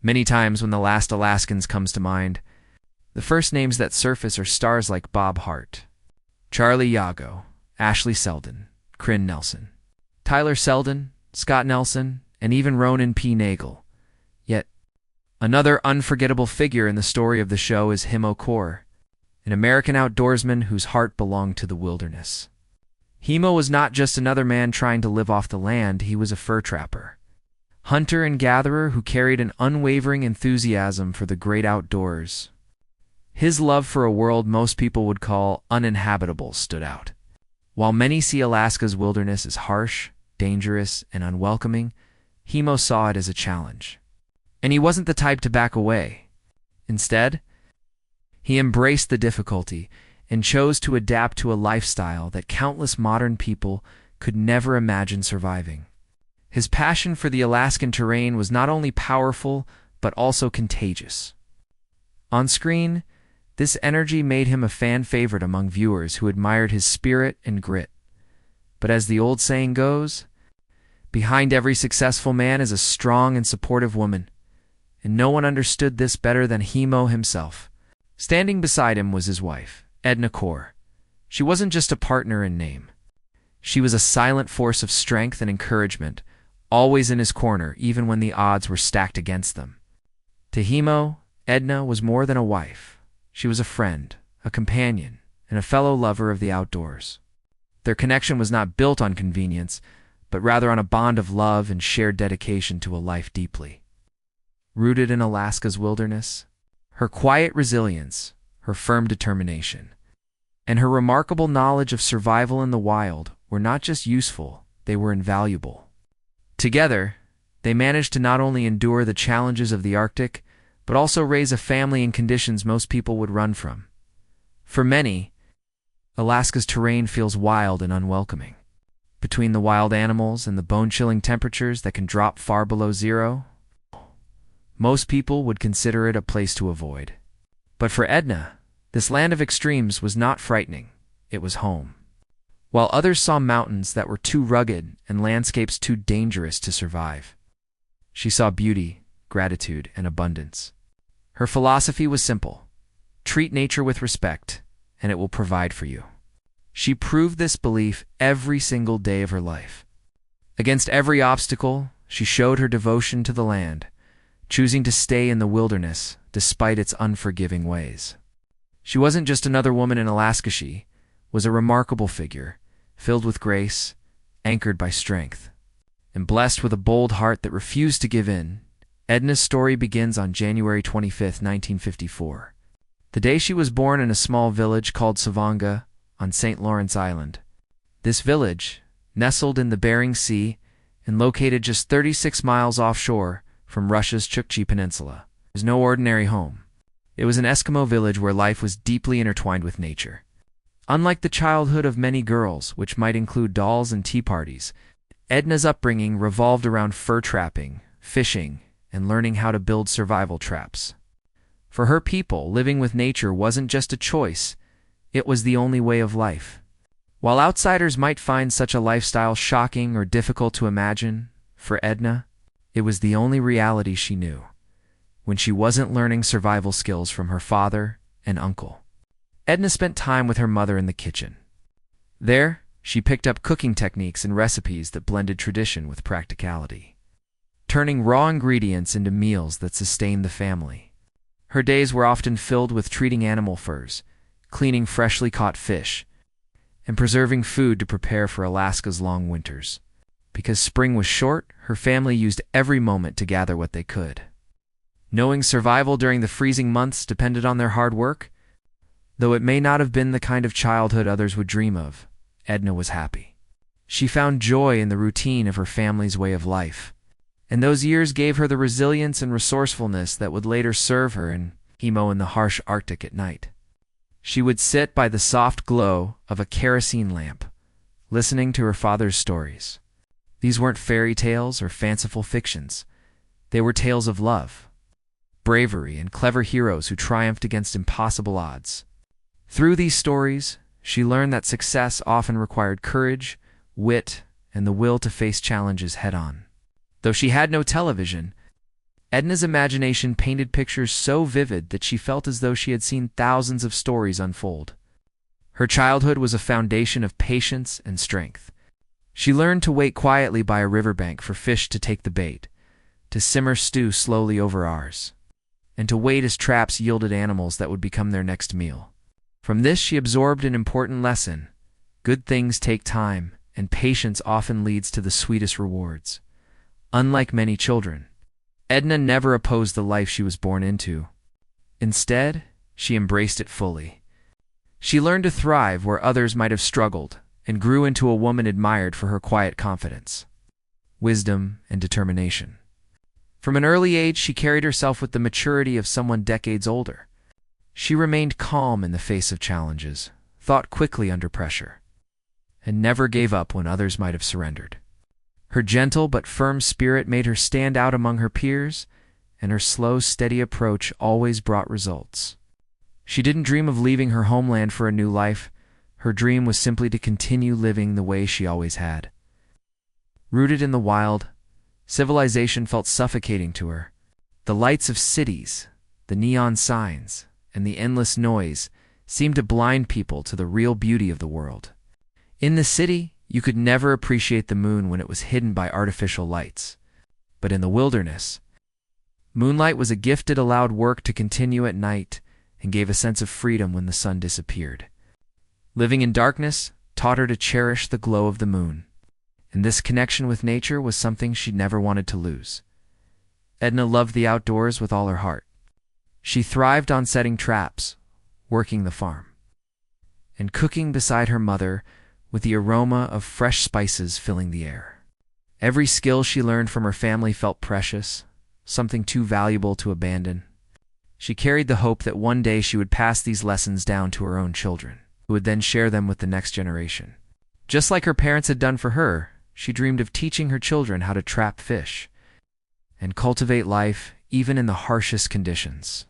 Many times when The Last Alaskans comes to mind, the first names that surface are stars like Bob Hart, Charlie Yago, Ashley Selden, Kryn Nelson, Tyler Selden, Scott Nelson, and even Ronan P. Nagel. Yet, another unforgettable figure in the story of the show is Heimo, an American outdoorsman whose heart belonged to the wilderness. Heimo was not just another man trying to live off the land, he was a fur trapper, hunter and gatherer who carried an unwavering enthusiasm for the great outdoors. His love for a world most people would call uninhabitable stood out. While many see Alaska's wilderness as harsh, dangerous, and unwelcoming, Heimo saw it as a challenge. And he wasn't the type to back away. Instead, he embraced the difficulty and chose to adapt to a lifestyle that countless modern people could never imagine surviving. His passion for the Alaskan terrain was not only powerful, but also contagious. On screen, this energy made him a fan favorite among viewers who admired his spirit and grit. But as the old saying goes, behind every successful man is a strong and supportive woman, and no one understood this better than Heimo himself. Standing beside him was his wife, Edna Korth. She wasn't just a partner in name. She was a silent force of strength and encouragement, always in his corner even when the odds were stacked against them. To Heimo, Edna was more than a wife. She was a friend, a companion, and a fellow lover of the outdoors. Their connection was not built on convenience, but rather on a bond of love and shared dedication to a life deeply rooted in Alaska's wilderness. Her quiet resilience, her firm determination, and her remarkable knowledge of survival in the wild were not just useful, they were invaluable. Together, they managed to not only endure the challenges of the Arctic, but also raise a family in conditions most people would run from. For many, Alaska's terrain feels wild and unwelcoming. Between the wild animals and the bone-chilling temperatures that can drop far below zero, most people would consider it a place to avoid. But for Edna, this land of extremes was not frightening, it was home. While others saw mountains that were too rugged and landscapes too dangerous to survive, she saw beauty, gratitude, and abundance. Her philosophy was simple: treat nature with respect, and it will provide for you. She proved this belief every single day of her life. Against every obstacle, she showed her devotion to the land, choosing to stay in the wilderness despite its unforgiving ways. She wasn't just another woman in Alaska, she was a remarkable figure, filled with grace, anchored by strength, and blessed with a bold heart that refused to give in. Edna's story begins on January 25, 1954. The day she was born in a small village called Savonga on St. Lawrence Island. This village, nestled in the Bering Sea and located just 36 miles offshore from Russia's Chukchi Peninsula, was no ordinary home. It was an Eskimo village where life was deeply intertwined with nature. Unlike the childhood of many girls, which might include dolls and tea parties, Edna's upbringing revolved around fur trapping, fishing, and learning how to build survival traps. For her people, living with nature wasn't just a choice, it was the only way of life. While outsiders might find such a lifestyle shocking or difficult to imagine, for Edna, it was the only reality she knew, when she wasn't learning survival skills from her father and uncle. Edna spent time with her mother in the kitchen. There, she picked up cooking techniques and recipes that blended tradition with practicality, turning raw ingredients into meals that sustained the family. Her days were often filled with treating animal furs, cleaning freshly caught fish, and preserving food to prepare for Alaska's long winters. Because spring was short, her family used every moment to gather what they could. Knowing survival during the freezing months depended on their hard work, though it may not have been the kind of childhood others would dream of, Edna was happy. She found joy in the routine of her family's way of life, and those years gave her the resilience and resourcefulness that would later serve her and Heimo in the harsh Arctic at night. She would sit by the soft glow of a kerosene lamp, listening to her father's stories. These weren't fairy tales or fanciful fictions. They were tales of love, bravery, and clever heroes who triumphed against impossible odds. Through these stories, she learned that success often required courage, wit, and the will to face challenges head-on. Though she had no television, Edna's imagination painted pictures so vivid that she felt as though she had seen thousands of stories unfold. Her childhood was a foundation of patience and strength. She learned to wait quietly by a riverbank for fish to take the bait, to simmer stew slowly over oars, and to wait as traps yielded animals that would become their next meal. From this she absorbed an important lesson. Good things take time, and patience often leads to the sweetest rewards. Unlike many children, Edna never opposed the life she was born into. Instead, she embraced it fully. She learned to thrive where others might have struggled, and grew into a woman admired for her quiet confidence, wisdom, and determination. From an early age, she carried herself with the maturity of someone decades older. She remained calm in the face of challenges, thought quickly under pressure, and never gave up when others might have surrendered. Her gentle but firm spirit made her stand out among her peers, and her slow, steady approach always brought results. She didn't dream of leaving her homeland for a new life. Her dream was simply to continue living the way she always had. Rooted in the wild, civilization felt suffocating to her. The lights of cities, the neon signs, and the endless noise seemed to blind people to the real beauty of the world. In the city, you could never appreciate the moon when it was hidden by artificial lights. But in the wilderness, moonlight was a gift. It allowed work to continue at night and gave a sense of freedom when the sun disappeared. Living in darkness taught her to cherish the glow of the moon, and this connection with nature was something she'd never wanted to lose. Edna loved the outdoors with all her heart. She thrived on setting traps, working the farm, and cooking beside her mother with the aroma of fresh spices filling the air. Every skill she learned from her family felt precious, something too valuable to abandon. She carried the hope that one day she would pass these lessons down to her own children, who would then share them with the next generation. Just like her parents had done for her, she dreamed of teaching her children how to trap fish and cultivate life even in the harshest conditions.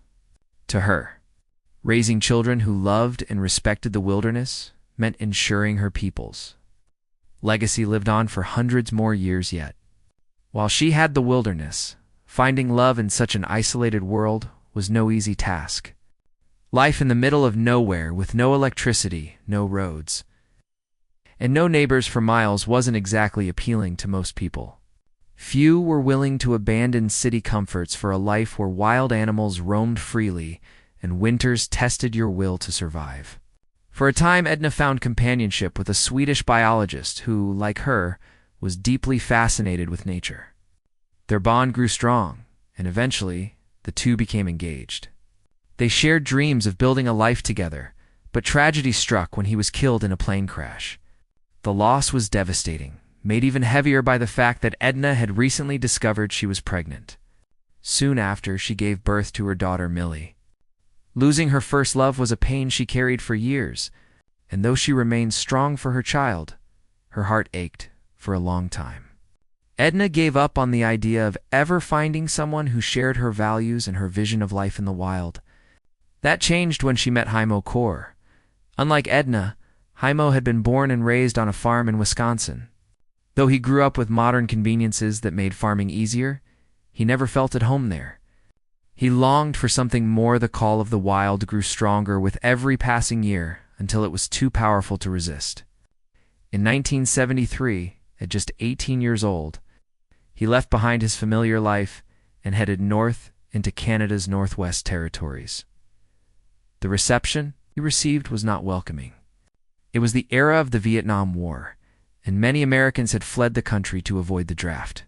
To her, raising children who loved and respected the wilderness meant ensuring her people's legacy lived on for hundreds more years yet. While she had the wilderness, finding love in such an isolated world was no easy task. Life in the middle of nowhere with no electricity, no roads, and no neighbors for miles wasn't exactly appealing to most people. Few were willing to abandon city comforts for a life where wild animals roamed freely and winters tested your will to survive. For a time, Edna found companionship with a Swedish biologist who, like her, was deeply fascinated with nature. Their bond grew strong, and eventually, the two became engaged. They shared dreams of building a life together, but tragedy struck when he was killed in a plane crash. The loss was devastating, made even heavier by the fact that Edna had recently discovered she was pregnant. Soon after, she gave birth to her daughter Millie. Losing her first love was a pain she carried for years, and though she remained strong for her child, her heart ached for a long time. Edna gave up on the idea of ever finding someone who shared her values and her vision of life in the wild. That changed when she met Heimo Korth. Unlike Edna, Heimo had been born and raised on a farm in Wisconsin. Though he grew up with modern conveniences that made farming easier, he never felt at home there. He longed for something more. The call of the wild grew stronger with every passing year until it was too powerful to resist. In 1973, at just 18 years old, he left behind his familiar life and headed north into Canada's Northwest Territories. The reception he received was not welcoming. It was the era of the Vietnam War, and many Americans had fled the country to avoid the draft.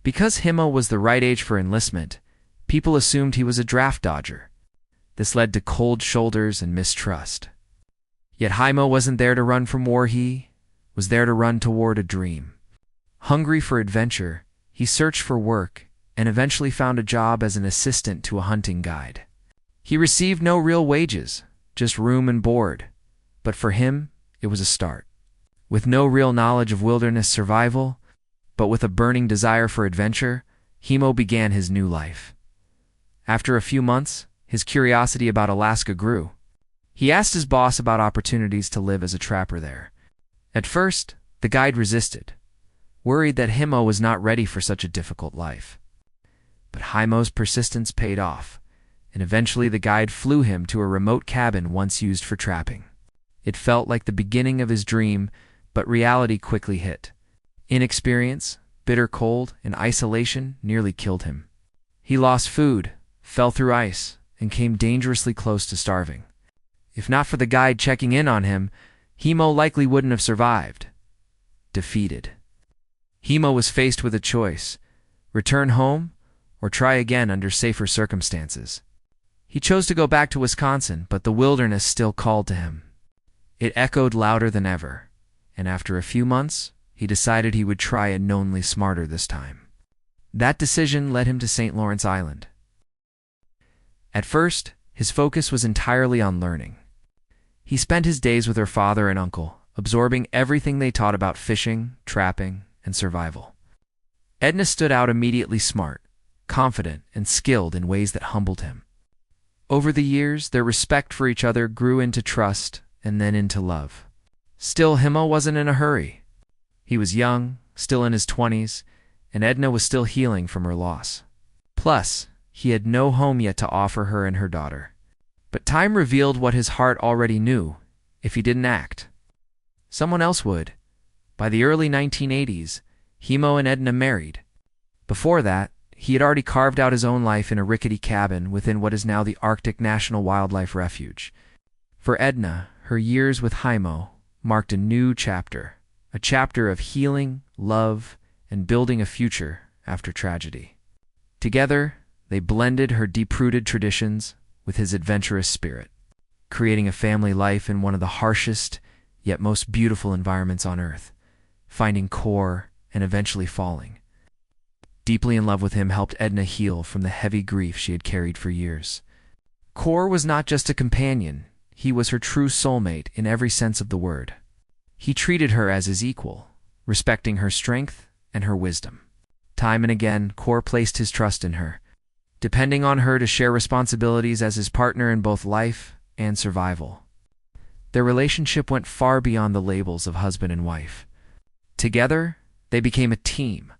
Because Heimo was the right age for enlistment, people assumed he was a draft dodger. This led to cold shoulders and mistrust. Yet Heimo wasn't there to run from war. He was there to run toward a dream. Hungry for adventure, he searched for work and eventually found a job as an assistant to a hunting guide. He received no real wages, just room and board, but for him, it was a start. With no real knowledge of wilderness survival, but with a burning desire for adventure, Heimo began his new life. After a few months, his curiosity about Alaska grew. He asked his boss about opportunities to live as a trapper there. At first, the guide resisted, worried that Heimo was not ready for such a difficult life. But Heimo's persistence paid off, and eventually the guide flew him to a remote cabin once used for trapping. It felt like the beginning of his dream, but reality quickly hit. Inexperience, bitter cold, and isolation nearly killed him. He lost food, fell through ice, and came dangerously close to starving. If not for the guide checking in on him, Heimo likely wouldn't have survived. Defeated. Heimo was faced with a choice: return home or try again under safer circumstances. He chose to go back to Wisconsin, but the wilderness still called to him. It echoed louder than ever, and after a few months, he decided he would try unknownly smarter this time. That decision led him to St. Lawrence Island. At first, his focus was entirely on learning. He spent his days with her father and uncle, absorbing everything they taught about fishing, trapping, and survival. Edna stood out immediately: smart, confident, and skilled in ways that humbled him. Over the years, their respect for each other grew into trust and then into love. Still, Heimo wasn't in a hurry. He was young, still in his 20s, and Edna was still healing from her loss. Plus, he had no home yet to offer her and her daughter. But time revealed what his heart already knew: if he didn't act, someone else would. By the early 1980s, Heimo and Edna married. Before that, he had already carved out his own life in a rickety cabin within what is now the Arctic National Wildlife Refuge. For Edna, her years with Heimo marked a new chapter, a chapter of healing, love, and building a future after tragedy. Together, they blended her deep-rooted traditions with his adventurous spirit, creating a family life in one of the harshest yet most beautiful environments on Earth, finding core and eventually falling. Deeply in love with him helped Edna heal from the heavy grief she had carried for years. Core was not just a companion, he was her true soulmate in every sense of the word. He treated her as his equal, respecting her strength and her wisdom. Time and again, Core placed his trust in her, depending on her to share responsibilities as his partner in both life and survival. Their relationship went far beyond the labels of husband and wife. Together, they became a team,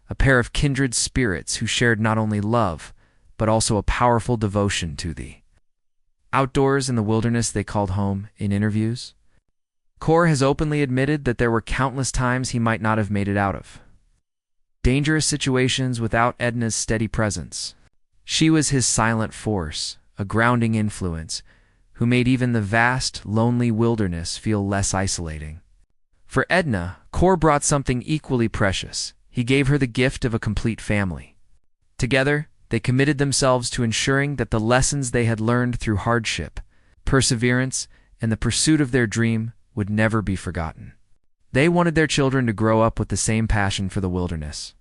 a pair of kindred spirits who shared not only love, but also a powerful devotion to the outdoors and the wilderness they called home in interviews. Core has openly admitted that there were countless times he might not have made it out of. Dangerous situations without Edna's steady presence. She was his silent force, a grounding influence, who made even the vast, lonely wilderness feel less isolating. For Edna, Core brought something equally precious. He gave her the gift of a complete family. Together, they committed themselves to ensuring that the lessons they had learned through hardship, perseverance, and the pursuit of their dream would never be forgotten. They wanted their children to grow up with the same passion for the wilderness,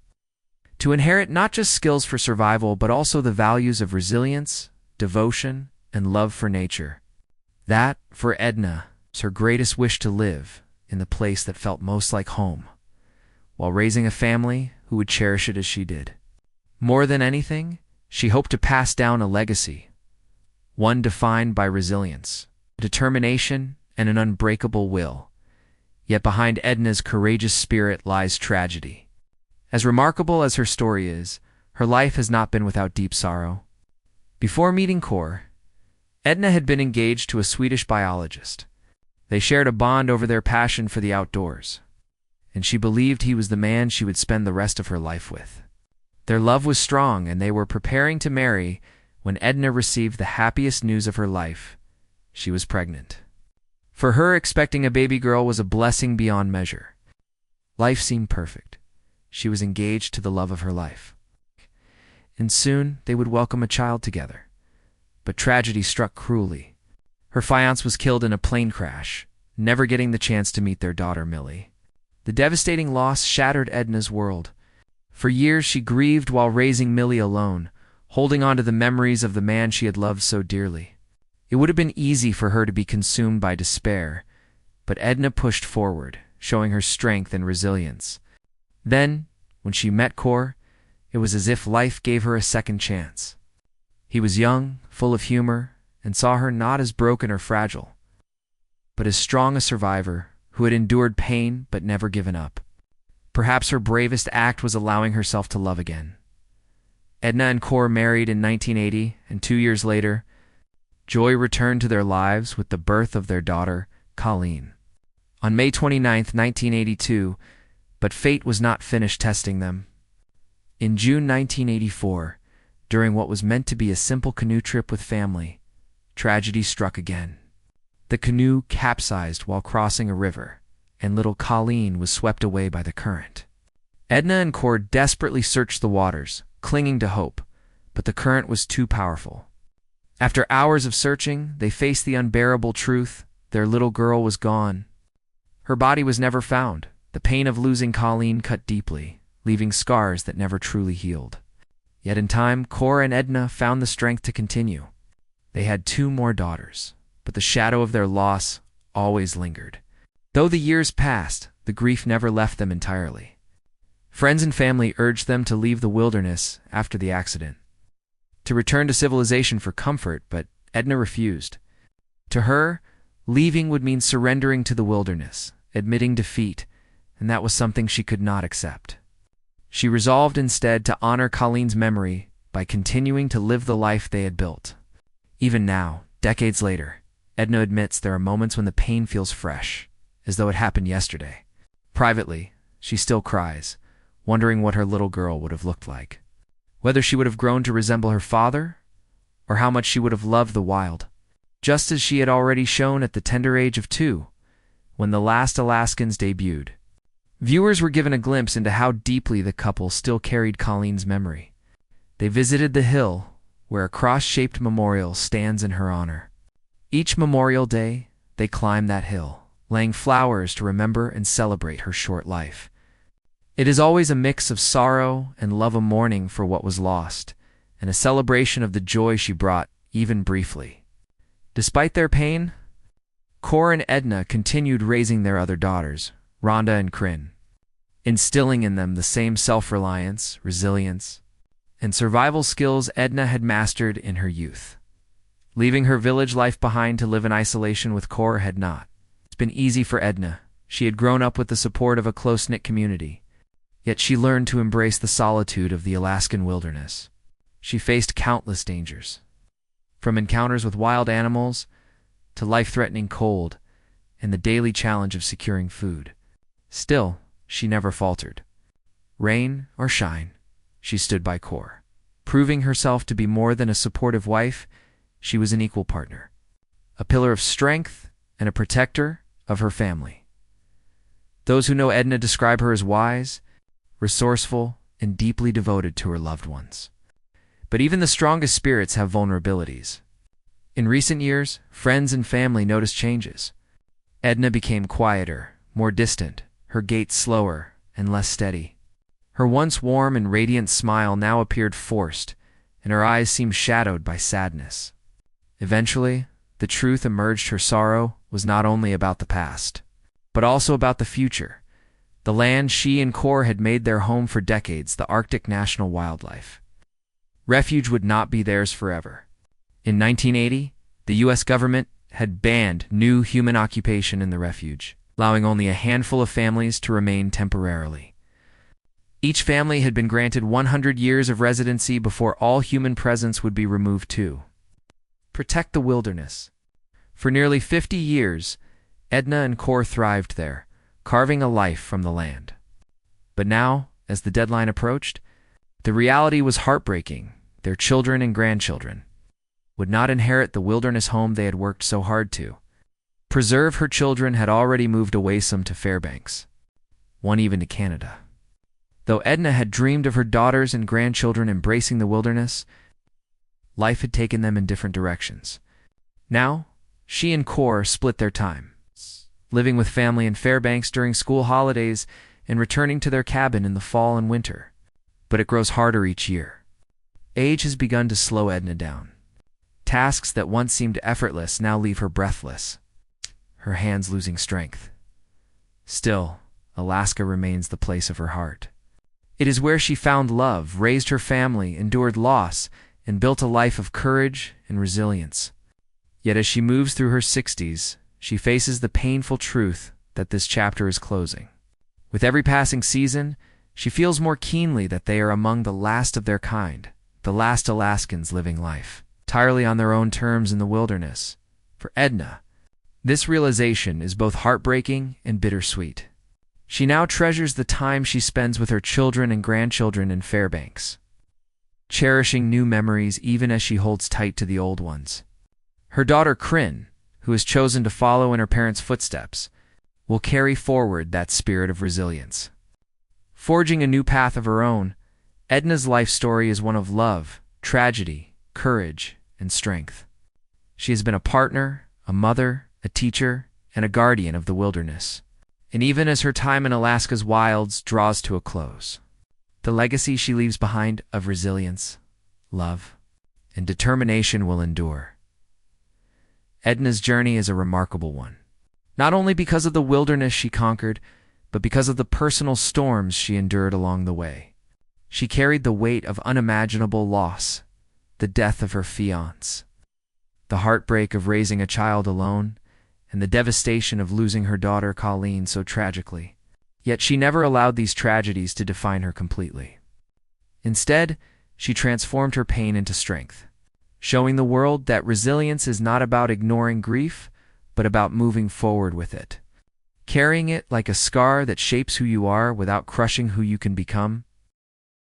to inherit not just skills for survival, but also the values of resilience, devotion, and love for nature. That, for Edna, was her greatest wish: to live in the place that felt most like home, while raising a family who would cherish it as she did. More than anything, she hoped to pass down a legacy, one defined by resilience, determination, and an unbreakable will. Yet behind Edna's courageous spirit lies tragedy. As remarkable as her story is, her life has not been without deep sorrow. Before meeting Core, Edna had been engaged to a Swedish biologist. They shared a bond over their passion for the outdoors, and she believed he was the man she would spend the rest of her life with. Their love was strong, and they were preparing to marry when Edna received the happiest news of her life: she was pregnant. For her, expecting a baby girl was a blessing beyond measure. Life seemed perfect. She was engaged to the love of her life, and soon they would welcome a child together. But tragedy struck cruelly. Her fiancé was killed in a plane crash, never getting the chance to meet their daughter Millie. The devastating loss shattered Edna's world. For years she grieved while raising Millie alone, holding on to the memories of the man she had loved so dearly. It would have been easy for her to be consumed by despair, but Edna pushed forward, showing her strength and resilience. Then, when she met Core, it was as if life gave her a second chance. He was young, full of humor, and saw her not as broken or fragile, but as strong a survivor who had endured pain but never given up. Perhaps her bravest act was allowing herself to love again. Edna and Kor married in 1980, and 2 years later, joy returned to their lives with the birth of their daughter, Colleen. On May 29, 1982, but fate was not finished testing them. In June 1984, during what was meant to be a simple canoe trip with family, tragedy struck again. The canoe capsized while crossing a river, and little Colleen was swept away by the current. Edna and Kor desperately searched the waters, clinging to hope, but the current was too powerful. After hours of searching, they faced the unbearable truth: their little girl was gone. Her body was never found. The pain of losing Colleen cut deeply, leaving scars that never truly healed. Yet in time, Kor and Edna found the strength to continue. They had 2 more daughters, but the shadow of their loss always lingered. Though the years passed, the grief never left them entirely. Friends and family urged them to leave the wilderness after the accident, to return to civilization for comfort, but Edna refused. To her, leaving would mean surrendering to the wilderness, admitting defeat, and that was something she could not accept. She resolved instead to honor Colleen's memory by continuing to live the life they had built. Even now, decades later, Edna admits there are moments when the pain feels fresh, as though it happened yesterday. Privately, she still cries, wondering what her little girl would have looked like. Whether she would have grown to resemble her father, or how much she would have loved the wild, just as she had already shown at the tender age of 2, when the Last Alaskans debuted. Viewers were given a glimpse into how deeply the couple still carried Colleen's memory. They visited the hill, where a cross-shaped memorial stands in her honor. Each Memorial Day, they climbed that hill, laying flowers to remember and celebrate her short life. It is always a mix of sorrow and love, a mourning for what was lost, and a celebration of the joy she brought, even briefly. Despite their pain, Kor and Edna continued raising their other daughters, Rhonda and Kryn, instilling in them the same self-reliance, resilience, and survival skills Edna had mastered in her youth. Leaving her village life behind to live in isolation with Kor had not. It's been easy for Edna. She had grown up with the support of a close-knit community. Yet she learned to embrace the solitude of the Alaskan wilderness. She faced countless dangers, from encounters with wild animals to life-threatening cold and the daily challenge of securing food. Still, she never faltered. Rain or shine, she stood by Kor. Proving herself to be more than a supportive wife, she was an equal partner, a pillar of strength and a protector of her family. Those who know Edna describe her as wise, resourceful, and deeply devoted to her loved ones. But even the strongest spirits have vulnerabilities. In recent years, friends and family noticed changes. Edna became quieter, more distant, her gait slower and less steady. Her once warm and radiant smile now appeared forced, and her eyes seemed shadowed by sadness. Eventually, the truth emerged: her sorrow was not only about the past, but also about the future. The land she and Kor had made their home for decades, the Arctic National Wildlife Refuge, would not be theirs forever. In 1980, the U.S. government had banned new human occupation in the refuge, allowing only a handful of families to remain temporarily. Each family had been granted 100 years of residency before all human presence would be removed too. Protect the wilderness. For nearly 50 years, Edna and Kor thrived there, carving a life from the land. But now, as the deadline approached, the reality was heartbreaking. Their children and grandchildren would not inherit the wilderness home they had worked so hard to preserve. Her children had already moved away, some to Fairbanks, one even to Canada. Though Edna had dreamed of her daughters and grandchildren embracing the wilderness, life had taken them in different directions. Now, she and Kor split their time, living with family in Fairbanks during school holidays and returning to their cabin in the fall and winter. But it grows harder each year. Age has begun to slow Edna down. Tasks that once seemed effortless now leave her breathless, her hands losing strength. Still, Alaska remains the place of her heart. It is where she found love, raised her family, endured loss, and built a life of courage and resilience. Yet as she moves through her 60s, she faces the painful truth that this chapter is closing. With every passing season, she feels more keenly that they are among the last of their kind, the last Alaskans living life entirely on their own terms in the wilderness. For Edna, this realization is both heartbreaking and bittersweet. She now treasures the time she spends with her children and grandchildren in Fairbanks, cherishing new memories even as she holds tight to the old ones. Her daughter Kryn, who has chosen to follow in her parents' footsteps, will carry forward that spirit of resilience. Forging a new path of her own, Edna's life story is one of love, tragedy, courage, and strength. She has been a partner, a mother, a teacher, and a guardian of the wilderness. And even as her time in Alaska's wilds draws to a close, the legacy she leaves behind of resilience, love, and determination will endure. Edna's journey is a remarkable one, not only because of the wilderness she conquered, but because of the personal storms she endured along the way. She carried the weight of unimaginable loss, the death of her fiancé, the heartbreak of raising a child alone, and the devastation of losing her daughter Colleen so tragically. Yet she never allowed these tragedies to define her completely. Instead, she transformed her pain into strength, showing the world that resilience is not about ignoring grief, but about moving forward with it, carrying it like a scar that shapes who you are without crushing who you can become.